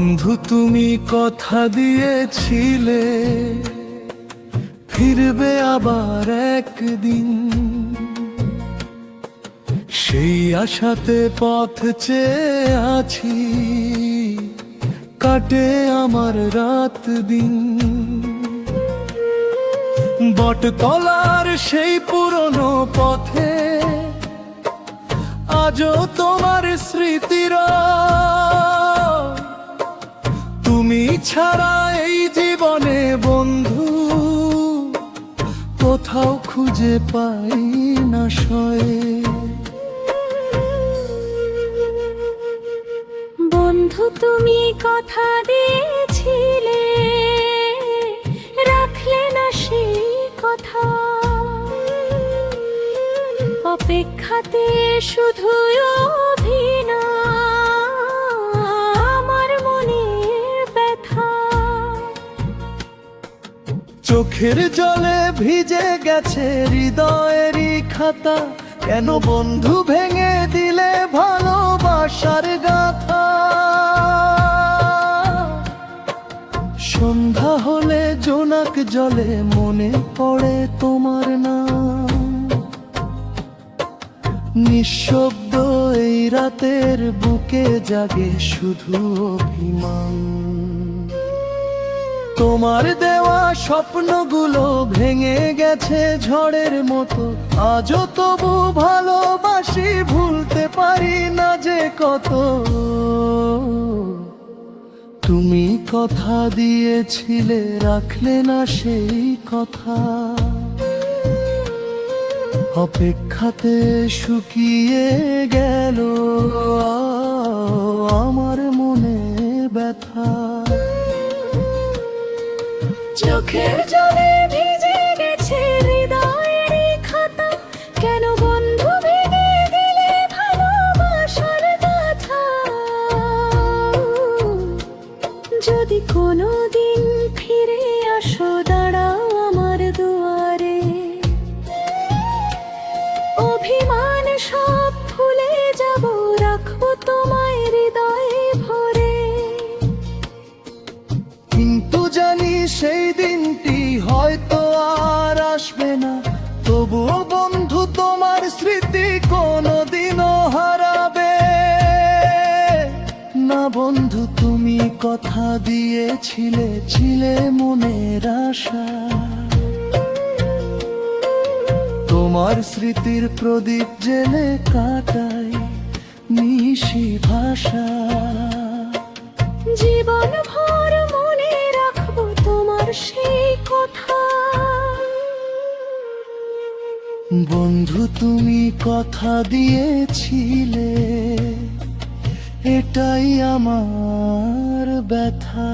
বন্ধু তুমি কথা দিয়েছিলে ফিরবে আবার একদিন, সেই আশাতে পথ চেয়ে আছি, কাটে আমার রাত দিন। বটতলার সেই পুরনো পথে আজও তোমার স্মৃতির, তুমি ছাড়া এই জীবনে বন্ধু কোথাও খুঁজে পাই না সয়ে। বন্ধু তুমি কথা দিয়েছিলে, রাখলে না সেই কথা, অপেক্ষাতে শুধু অভিনয়, আমার মনের ব্যথা। চোখের জলে ভিজে গেছে হৃদয়েরই খাতা, কেন বন্ধু ভেঙে দিলে ভালোবাসার গাথা। সন্ধ্যা হলে জোনাক জলে মনে পড়ে তোমার নাম, নিঃশব্দ এই রাতের বুকে জাগে শুধু অভিমান। তোমার দেওয়া স্বপ্নগুলো ভেঙে গেছে ঝড়ের মতো, আজও তবু ভালোবাসি, ভুলতে পারি না যে কত। তুমি কথা দিয়েছিলে, রাখলে না সেই কথা, অপেক্ষাতে শুকিয়ে গেল আমার মনে ব্যথা। চোখের জলে ভিজে গেছে হৃদয়েরই খাতা, কেন বন্ধু ভেঙে দিলে ভালোবাসার গাথা। যদি কোনোদিন ফিরে আসো, দাঁড়াও আমার দুয়ারে, অভিমান সব ভুলে যাব, রাখবো তোমায় হৃদয়ে ভরে। কিন্তু জানি সেই দিনটি হয়তো আর আসবে না, তবুও বন্ধু তোমার স্মৃতি কোনোদিনও হারাবে না। বন্ধু তুমি কথা দিয়েছিলে, ছিলে মনের আশা, তোমার স্মৃতির প্রদীপ জেলে কাটাই নিশি ভাষা। জীবন ভর মনে রাখবো তোমার সেই কথা। বন্ধু তুমি কথা দিয়েছিলে, এটাই আমার ব্যথা।